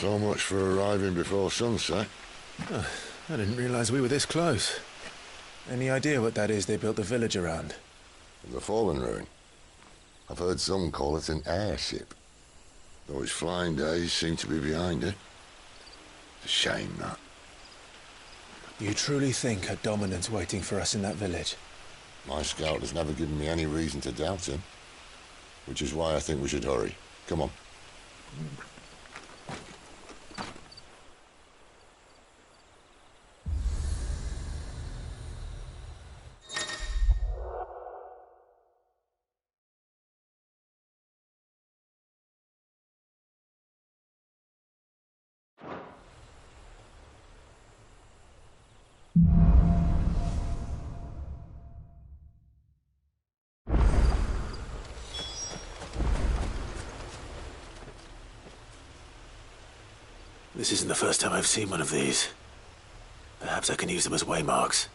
So much for arriving before sunset. Oh, I didn't realize we were this close. Any idea what that is they built the village around? The fallen ruin. I've heard some call it an airship. Though its flying days seem to be behind it. It's a shame, that. You truly think a dominant's waiting for us in that village? My scout has never given me any reason to doubt him. Which is why I think we should hurry. Come on. This isn't the first time I've seen one of these. Perhaps I can use them as waymarks.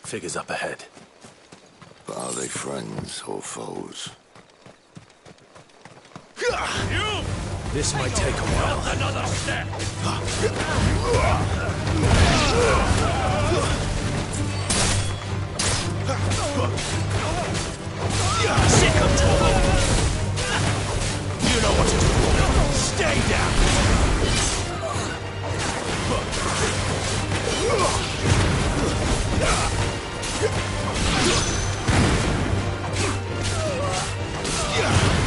Figures up ahead. But are they friends or foes? This might take a while. Another step! Sick of trouble! You know what to do. Stay down!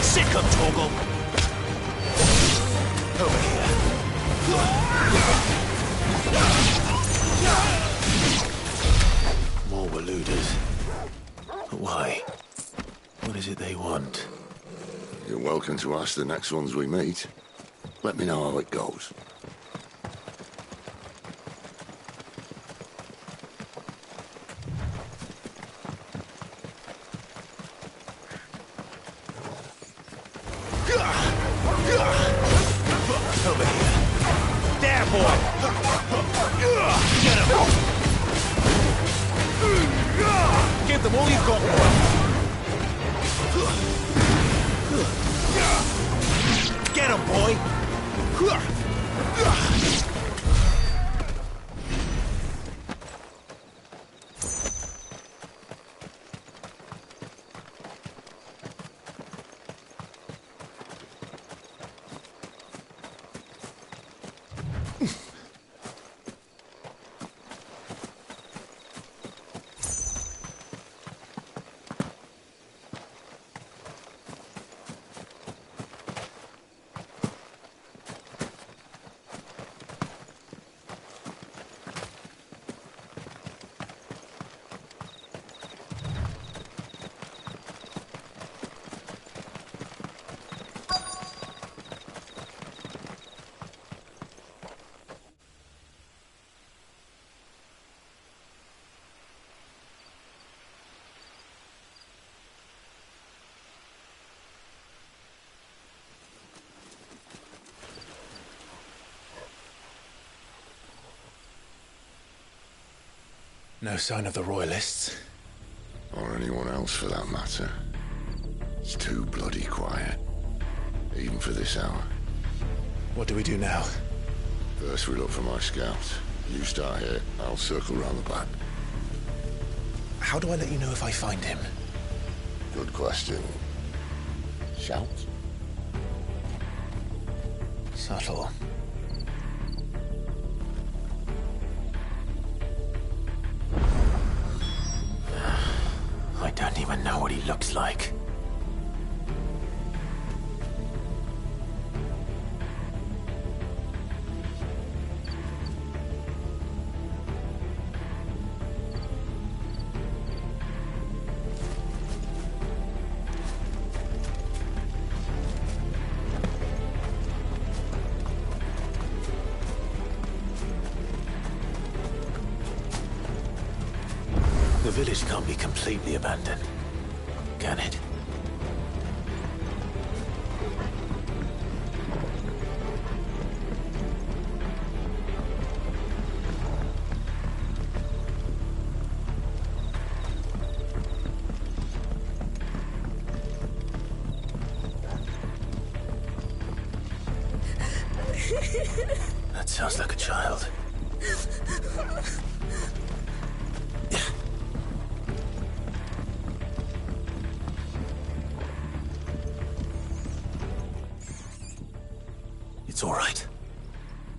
Sick of Toggle! Over here. More Waluders. But why? What is it they want? You're welcome to ask the next ones we meet. Let me know how it goes. Over here. There, boy! Get him! Give them all you've got, boy! Get him, boy! No sign of the Royalists. Or anyone else for that matter. It's too bloody quiet. Even for this hour. What do we do now? First we look for my scouts. You start here, I'll circle round the back. How do I let you know if I find him? Good question. Shout? Subtle. I don't even know what he looks like. The village can't be completely abandoned, can it? That sounds like a child. It's all right.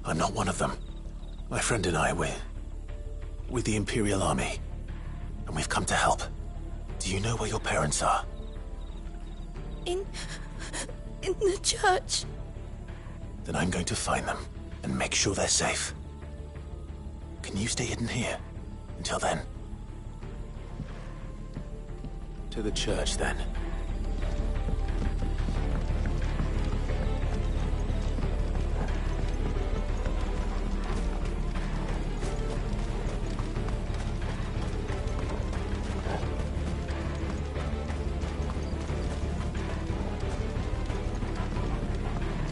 I'm not one of them. My friend and I, we're with the Imperial Army. And we've come to help. Do you know where your parents are? In the church. Then I'm going to find them and make sure they're safe. Can you stay hidden here until then? To the church, then.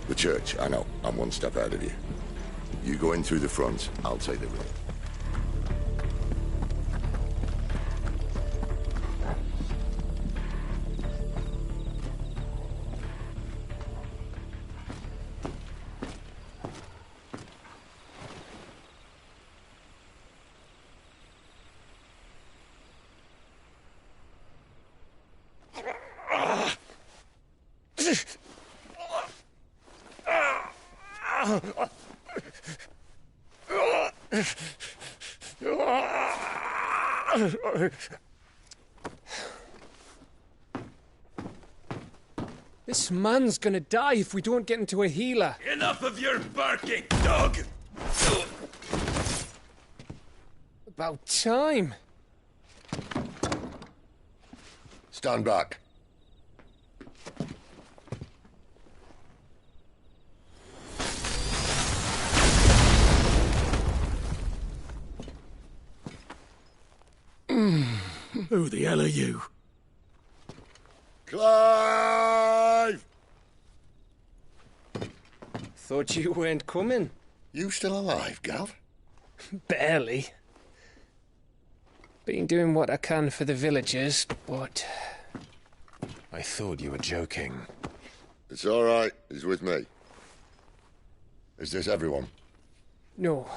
The church, I know. I'm one step ahead of you. You go in through the front, I'll take the rear. This man's gonna die if we don't get into a healer. Enough of your barking, dog! About time. Stand back. Who the hell are you? Clive! Thought you weren't coming. You still alive, Gav? Barely. Been doing what I can for the villagers, but... I thought you were joking. It's all right. He's with me. Is this everyone? No,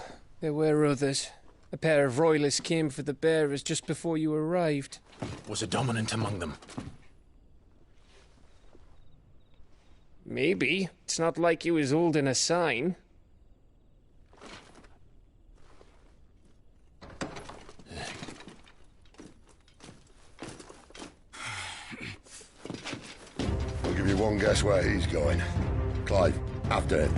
there were others. A pair of royalists came for the bearers just before you arrived. Was a dominant among them? Maybe. It's not like he was holding a sign. I'll give you one guess where he's going. Clive, after him.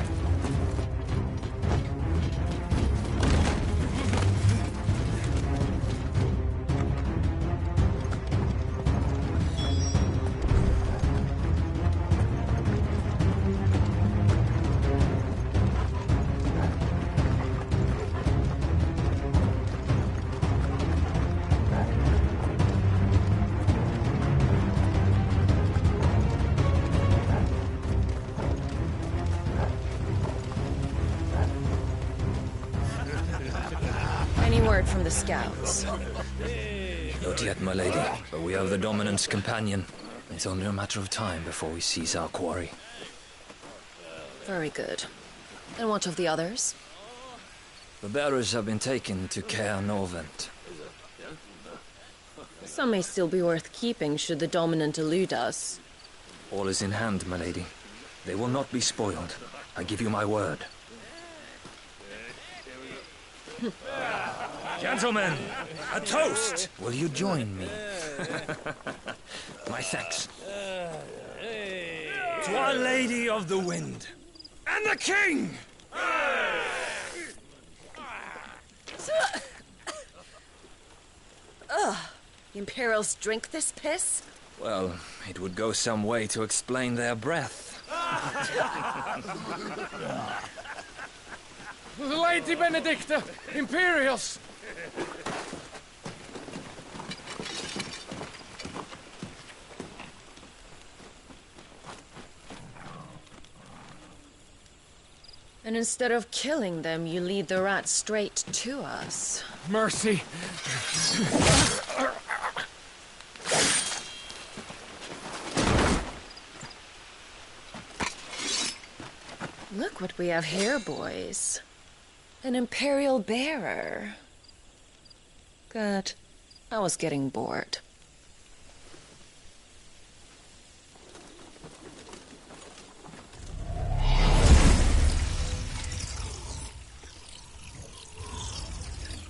word from the scouts? Not yet, my lady, but we have the Dominant's companion. It's only a matter of time before we seize our quarry. Very good. And what of the others? The bearers have been taken to Caer Norvent. Some may still be worth keeping should the Dominant elude us. All is in hand, my lady. They will not be spoiled. I give you my word. Gentlemen, a toast! Will you join me? My thanks. To Our Lady of the Wind. And the King! The Imperials drink this piss? Well, it would go some way to explain their breath. Lady Benedicta! Imperials! And instead of killing them, you lead the rats straight to us. Mercy! Look what we have here, boys. An Imperial bearer. Good. I was getting bored.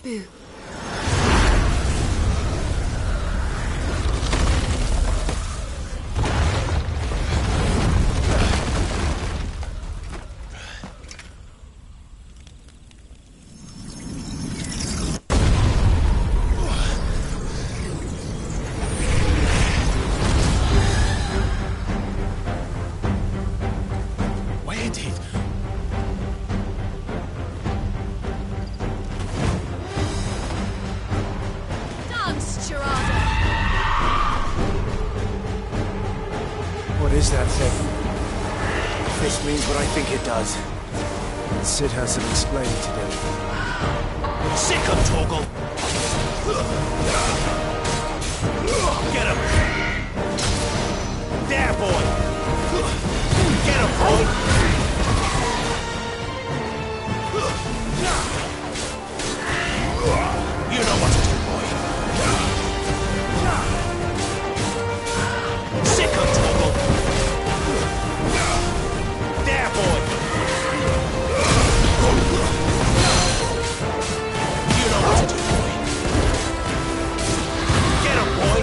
Boo. Where did... What is that thing? If this means what I think it does, Sid has some explaining to do. Sick of Torgal! Get him! There, boy! Get him, boy! You know what to do, boy. Sick of Torgal! There, boy! You know what to do, boy. Get him, boy!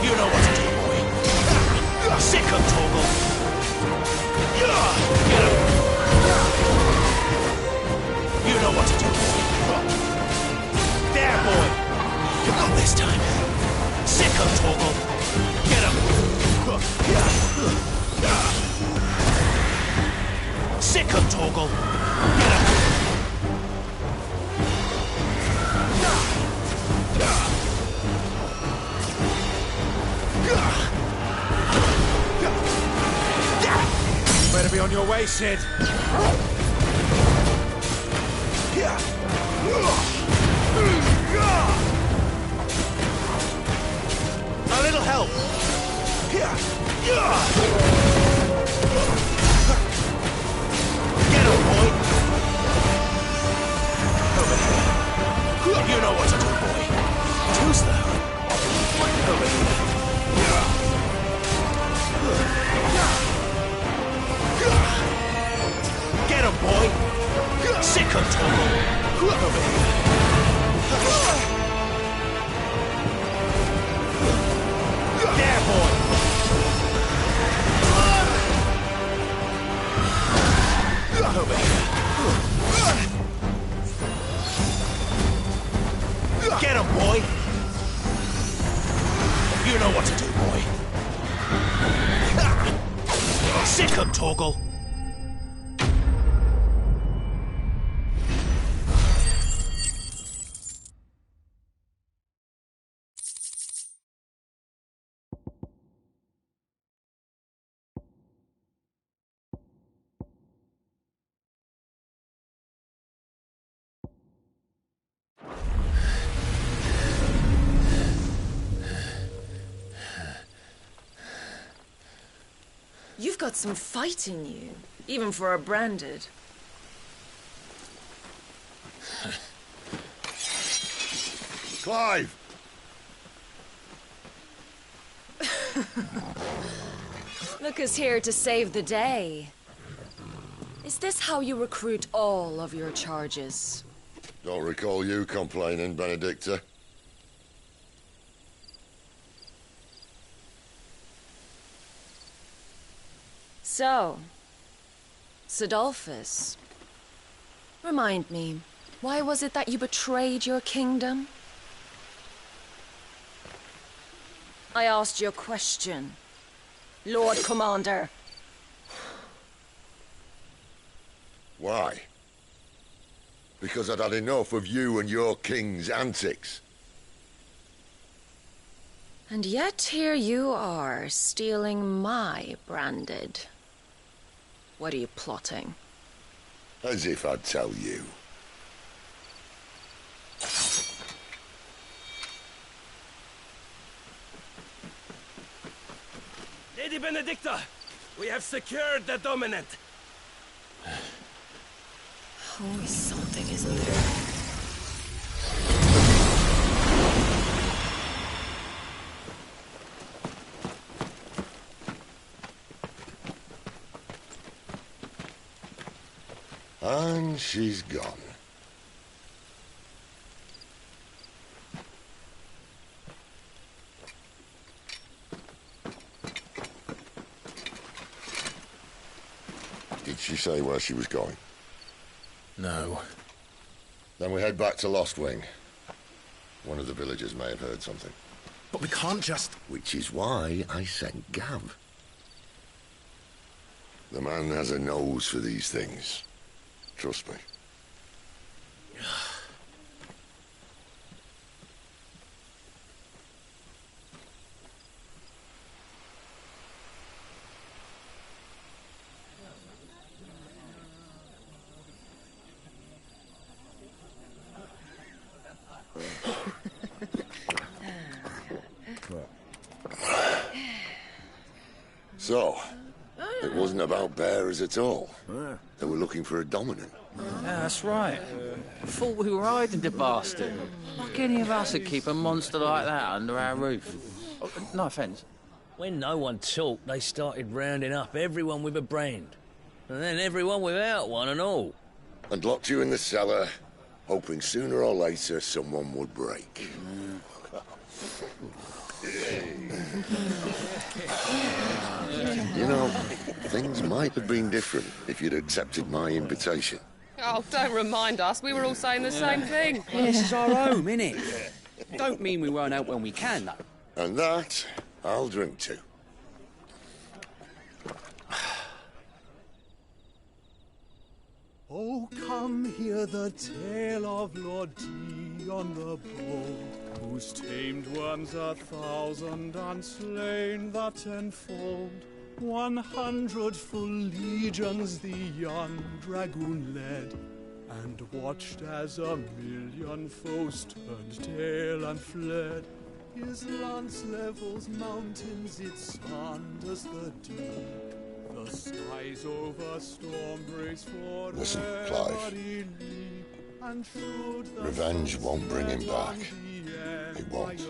You know what to do, boy. Sick of Torgal! Get him! You know what to do, boy. There, boy! Not this time. Sick of Torgal! Get him! Sick of Torgal! Get him! Better be on your way, Sid. A little help! Get him, boy! Over here. You know what to do, boy. Too slow. Over here. Get him, boy! Sick of Torgal! Over here. There, boy! Over here. Get him, boy! You know what to do, boy. Sick of Torgal! You've got some fight in you, even for a branded. Clive! Look who's here to save the day. Is this how you recruit all of your charges? Don't recall you complaining, Benedicta. So, Sidolphus, remind me, why was it that you betrayed your kingdom? I asked you a question, Lord Commander. Why? Because I'd had enough of you and your king's antics. And yet here you are, stealing my branded. What are you plotting? As if I'd tell you. Lady Benedicta, we have secured the dominant. Always something, isn't there? And she's gone. Did she say where she was going? No. Then we head back to Lost Wing. One of the villagers may have heard something. But we can't just... Which is why I sent Gav. The man has a nose for these things. Trust me. So, it wasn't about bearers at all. They were looking for a dominant. Yeah, that's right. I thought we were hiding the bastard. Like any of us would keep a monster like that under our roof. Oh, no offence. When no one talked, they started rounding up everyone with a brand. And then everyone without one and all. And locked you in the cellar, hoping sooner or later someone would break. You know, things might have been different if you'd accepted my invitation. Oh, don't remind us. We were all saying the same thing. Well, this is our home, innit? Don't mean we won't help when we can, though. And that, I'll drink to. Oh, come hear the tale of Lord Dion the Bold, who's tamed worms 1,000 and slain the 10-fold. 100 full legions the young dragoon led, and watched as 1,000,000 foes turned tail and fled. His lance levels mountains, it sanders the deep. The skies over storm breaks for Listen, Clive. Revenge won't bring him back. It won't.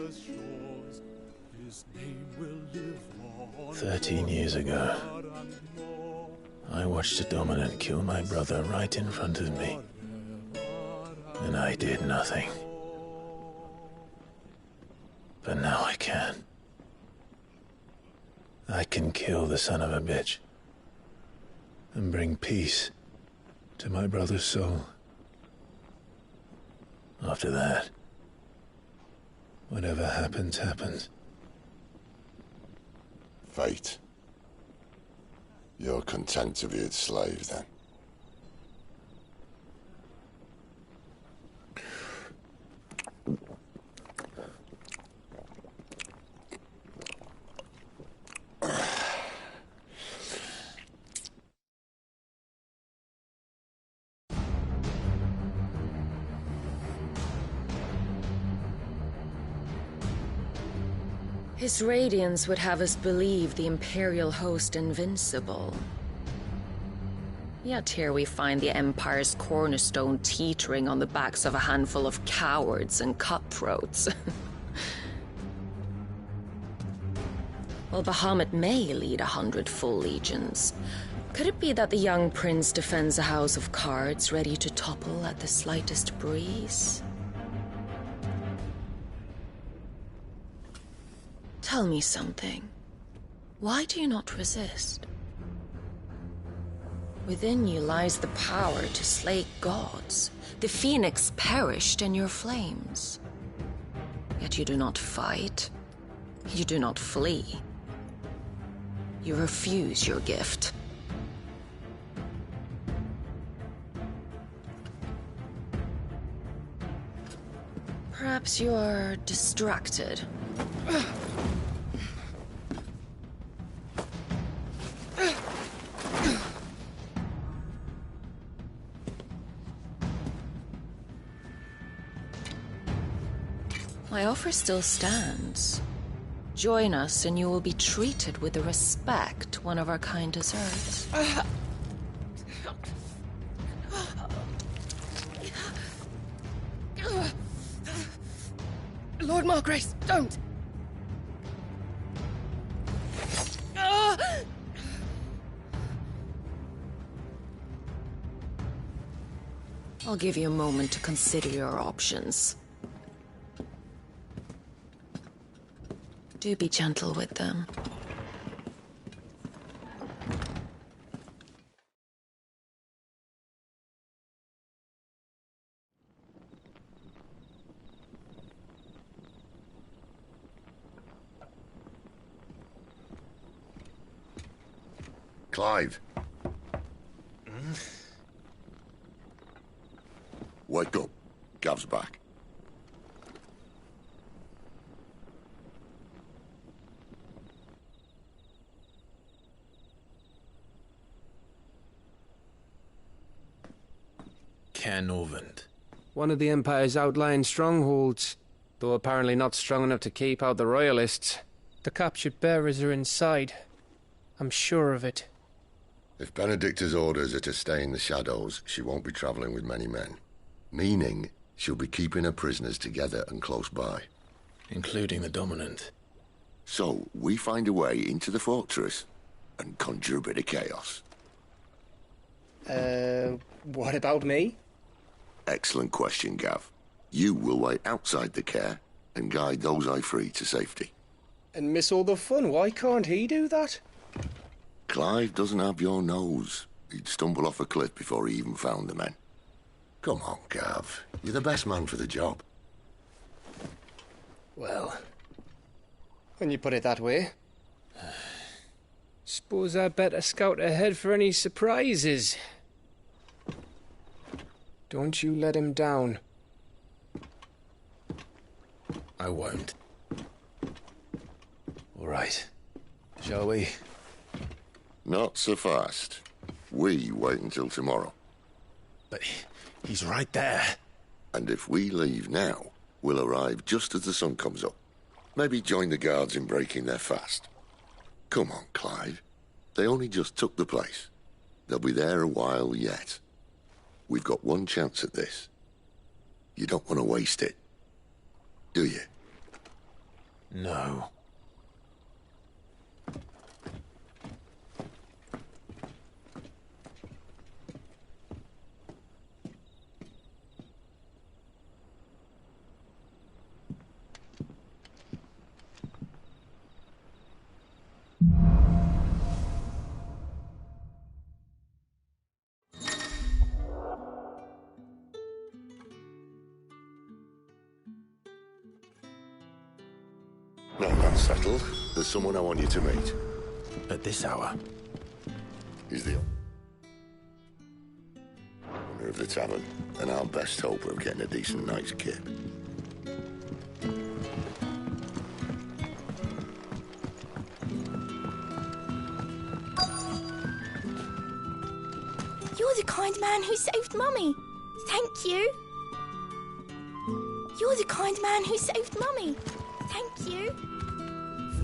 13 years ago, I watched a dominant kill my brother right in front of me. And I did nothing. But now I can. I can kill the son of a bitch. And bring peace to my brother's soul. After that, whatever happens, happens. Fate. You're content to be its slave, then? His radiance would have us believe the Imperial host invincible. Yet here we find the Empire's cornerstone teetering on the backs of a handful of cowards and cutthroats. While Bahamut may lead 100 full legions, could it be that the young prince defends a house of cards ready to topple at the slightest breeze? Tell me something. Why do you not resist? Within you lies the power to slay gods. The phoenix perished in your flames. Yet you do not fight. You do not flee. You refuse your gift. Perhaps you are distracted. My offer still stands. Join us and you will be treated with the respect one of our kind deserves. Lord Margrace, don't! I'll give you a moment to consider your options. Do be gentle with them. Clive. Wake up. Gav's back. Caernarvon. One of the Empire's outlying strongholds, though apparently not strong enough to keep out the Royalists. The captured bearers are inside. I'm sure of it. If Benedicta's orders are to stay in the shadows, she won't be travelling with many men. Meaning, she'll be keeping her prisoners together and close by. Including the Dominant. So, we find a way into the fortress and conjure a bit of chaos. What about me? Excellent question, Gav. You will wait outside the care and guide those I free to safety. And miss all the fun. Why can't he do that? Clive doesn't have your nose. He'd stumble off a cliff before he even found the men. Come on, Gav. You're the best man for the job. Well, when you put it that way. Suppose I'd better scout ahead for any surprises. Don't you let him down. I won't. All right. Shall we? Not so fast. We wait until tomorrow. But he's right there. And if we leave now, we'll arrive just as the sun comes up. Maybe join the guards in breaking their fast. Come on, Clive. They only just took the place. They'll be there a while yet. We've got one chance at this. You don't want to waste it, do you? No. Now that's settled. There's someone I want you to meet. At this hour? He's the owner of the tavern, and our best hope of getting a decent night's kip. You're the kind man who saved Mummy. Thank you. You're the kind man who saved Mummy. Thank you.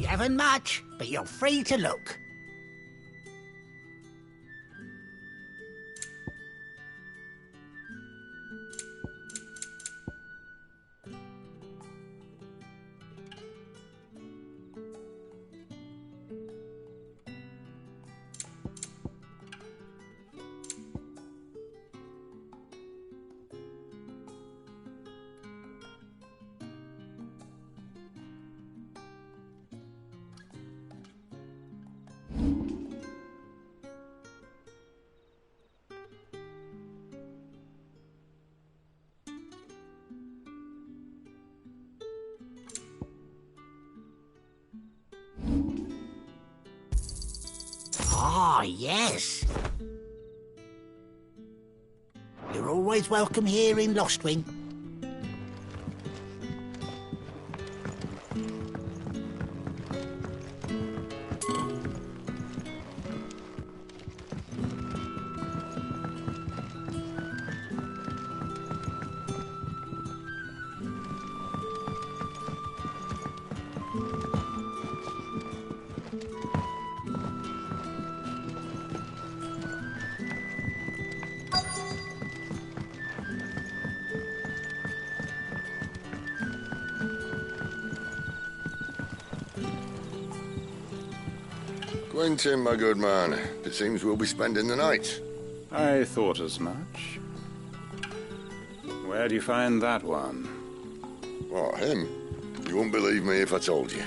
You haven't much, but you're free to look. Ah, yes. You're always welcome here in Lostwing. Quentin, my good man. It seems we'll be spending the night. I thought as much. Where do you find that one? What, him? You wouldn't believe me if I told you.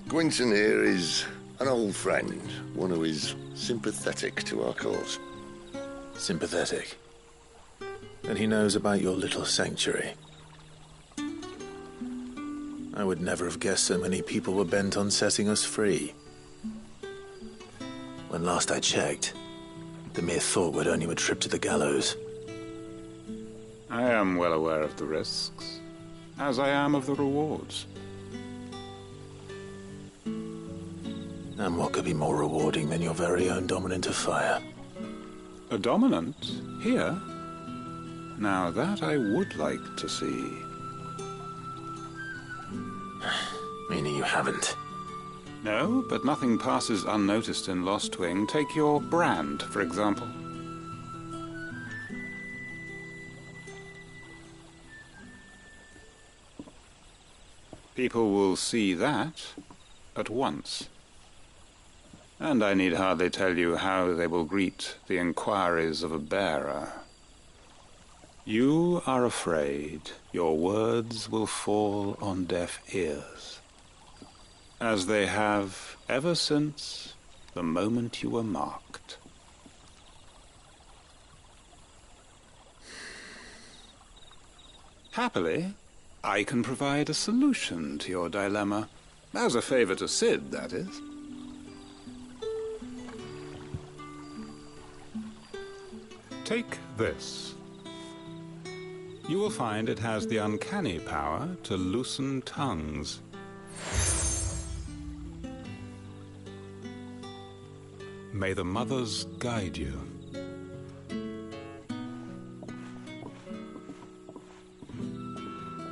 Quentin here is an old friend, one who is sympathetic to our cause. Sympathetic? And he knows about your little sanctuary. I would never have guessed so many people were bent on setting us free. When last I checked, the mere thought would earn you a trip to the gallows. I am well aware of the risks, as I am of the rewards. And what could be more rewarding than your very own dominant of fire? A dominant? Here? Now that I would like to see. Meaning you haven't? No, but nothing passes unnoticed in Lostwing. Take your brand, for example. People will see that at once. And I need hardly tell you how they will greet the inquiries of a bearer. You are afraid your words will fall on deaf ears, as they have ever since the moment you were marked. Happily, I can provide a solution to your dilemma, as a favor to Sid, that is. Take this. You will find it has the uncanny power to loosen tongues. May the mothers guide you.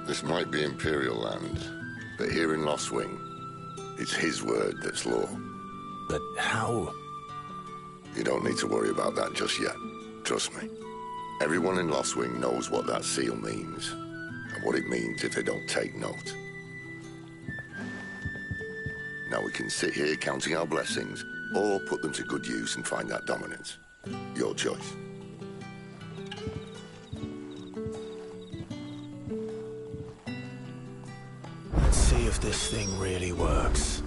This might be Imperial land, but here in Lostwing, it's his word that's law. But how? You don't need to worry about that just yet. Trust me. Everyone in Lostwing knows what that seal means, and what it means if they don't take note. Now we can sit here counting our blessings, or put them to good use and find that dominance. Your choice. Let's see if this thing really works.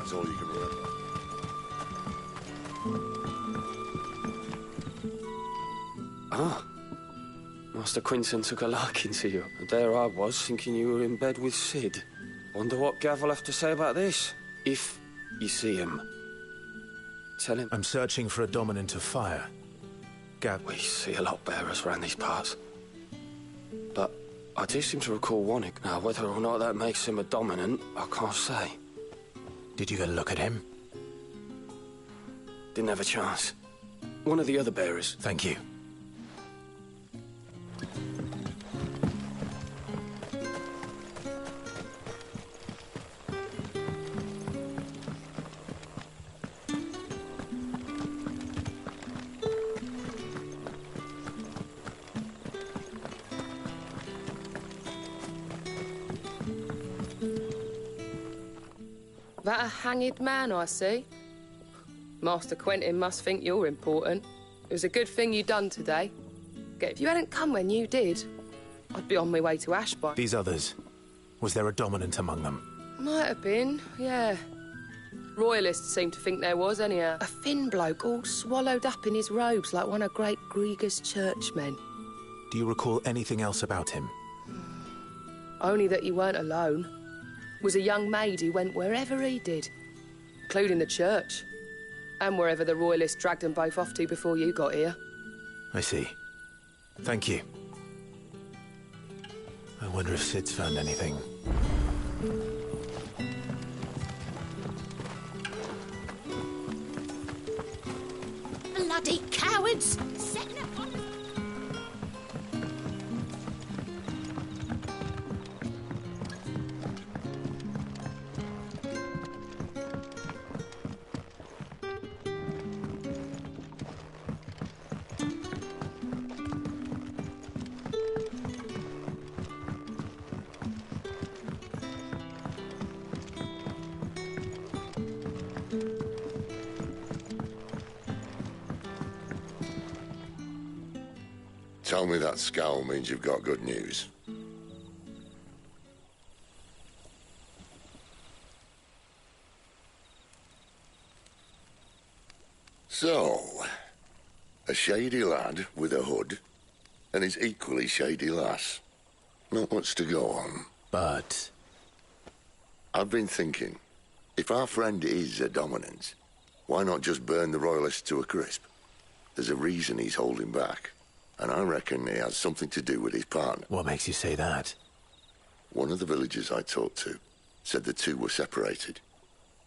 That's all you can remember. Ah. Master Quinton took a liking to you. And there I was, thinking you were in bed with Sid. Wonder what Gav will have to say about this. If you see him. Tell him. I'm searching for a dominant of fire. Gav... We see a lot bearers around these parts. But I do seem to recall one. Now, whether or not that makes him a dominant, I can't say. Did you get a look at him? Didn't have a chance. One of the other bearers. Thank you. That a hanged man I see? Master Quentin must think you're important. It was a good thing you done today. If you hadn't come when you did, I'd be on my way to Ashby. These others, was there a dominant among them? Might have been, yeah. Royalists seem to think there was, anyhow. A thin bloke all swallowed up in his robes like one of great Grieger's churchmen. Do you recall anything else about him? Only that he weren't alone. Was a young maid who went wherever he did, including the church, and wherever the Royalists dragged them both off to before you got here. I see. Thank you. I wonder if Sid's found anything. Bloody cowards! Setting up on... Tell me that scowl means you've got good news. So, a shady lad with a hood, and his equally shady lass. Not much to go on. But... I've been thinking, if our friend is a dominant, why not just burn the Royalists to a crisp? There's a reason he's holding back. And I reckon he has something to do with his partner. What makes you say that? One of the villagers I talked to said the two were separated.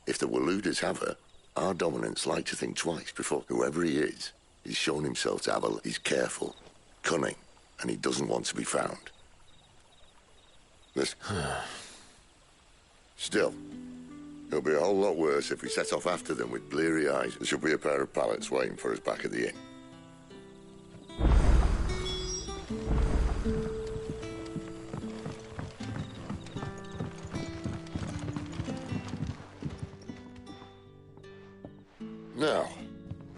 If the Waluders have her, our dominants like to think twice before whoever he is, he's shown himself to have a... He's careful, cunning, and he doesn't want to be found. Listen. Still, it'll be a whole lot worse if we set off after them with bleary eyes. There should be a pair of pallets waiting for us back at the inn. Now.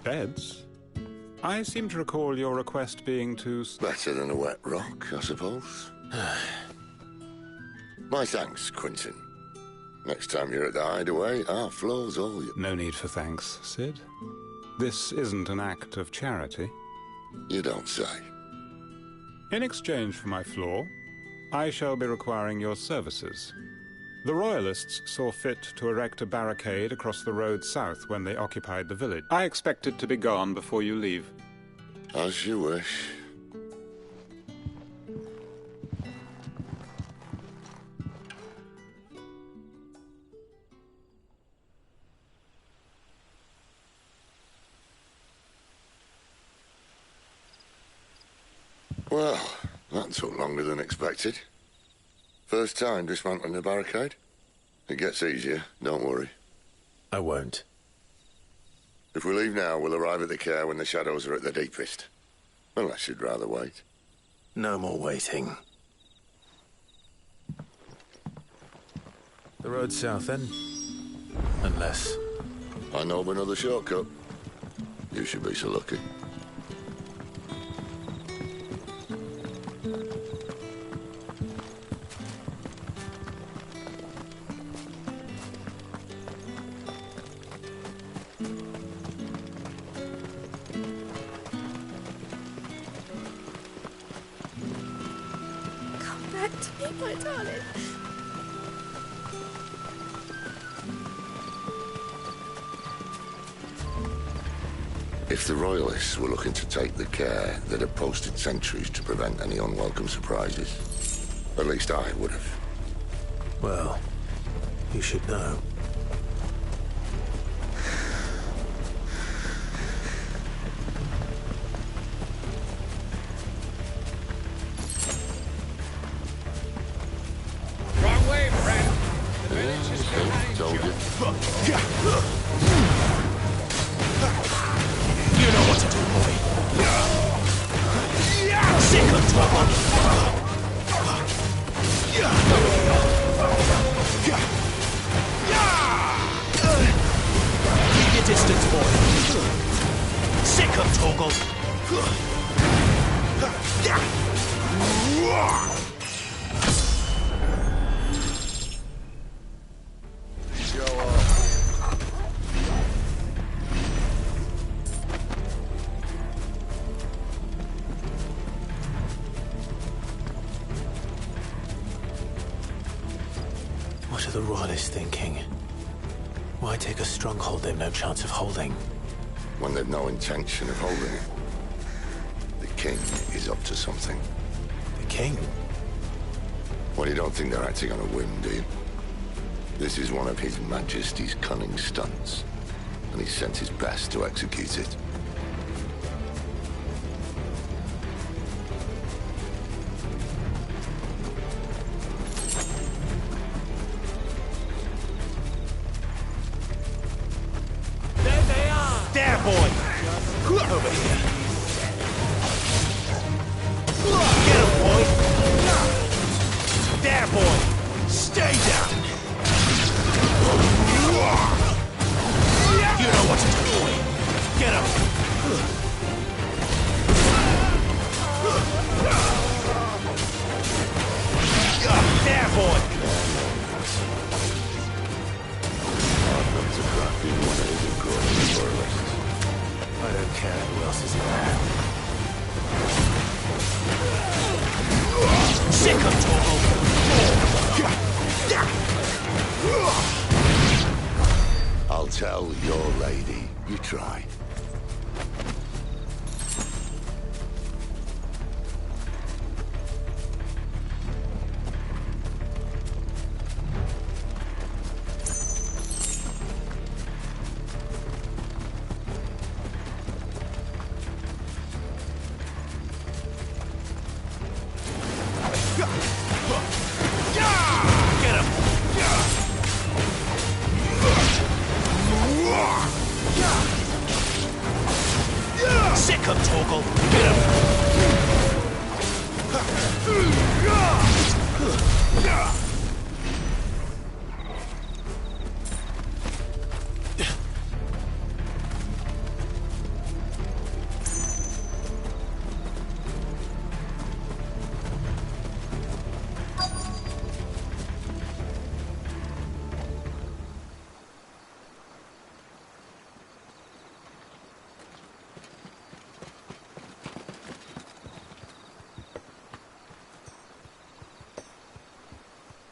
Beds? I seem to recall your request being to... Better than a wet rock, I suppose. My thanks, Quinton. Next time you're at the hideaway, our floor's all you... No need for thanks, Sid. This isn't an act of charity. You don't say. In exchange for my floor, I shall be requiring your services. The Royalists saw fit to erect a barricade across the road south when they occupied the village. I expect it to be gone before you leave. As you wish. Well, that took longer than expected. First time dismantling the barricade? It gets easier, don't worry. I won't. If we leave now, we'll arrive at the care when the shadows are at their deepest. Unless you'd rather wait. No more waiting. The road south, then? Unless... I know of another shortcut. You should be so lucky. My darling. If the Royalists were looking to take the care, they'd have posted sentries to prevent any unwelcome surprises. At least I would have. Well, you should know. What are the Royalists thinking? Why take a stronghold they've no chance of holding? When they've no intention of holding it. The king is up to something. The king? Well, you don't think they're acting on a whim, do you? This is one of His Majesty's cunning stunts, and he's sent his best to execute it. I'll tell your lady you tried.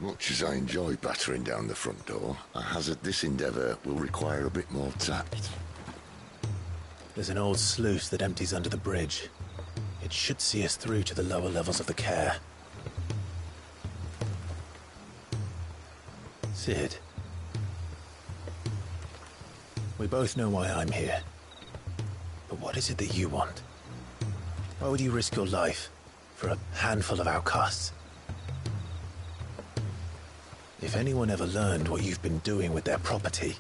Much as I enjoy battering down the front door, I hazard this endeavour will require a bit more tact. There's an old sluice that empties under the bridge. It should see us through to the lower levels of the care. Sid. We both know why I'm here. But what is it that you want? Why would you risk your life for a handful of outcasts? If anyone ever learned what you've been doing with their property...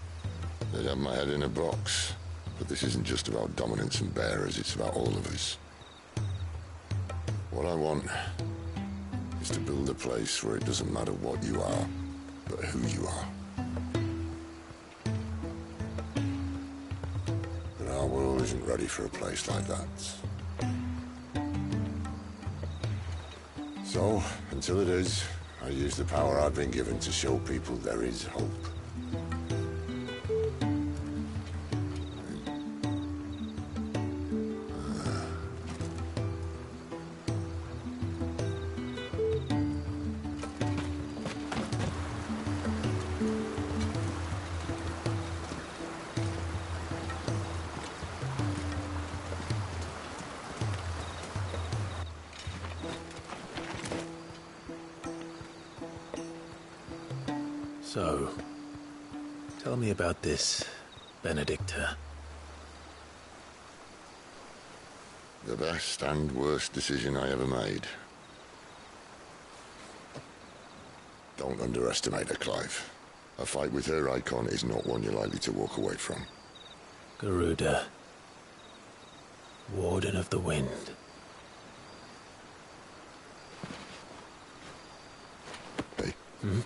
They'd have my head in a box. But this isn't just about dominance and bearers, it's about all of us. What I want is to build a place where it doesn't matter what you are, but who you are. But our world isn't ready for a place like that. So, until it is, I use the power I've been given to show people there is hope. So, tell me about this Benedicta. The best and worst decision I ever made. Don't underestimate her, Clive. A fight with her icon is not one you're likely to walk away from. Garuda. Warden of the Wind. Hey. Hmm?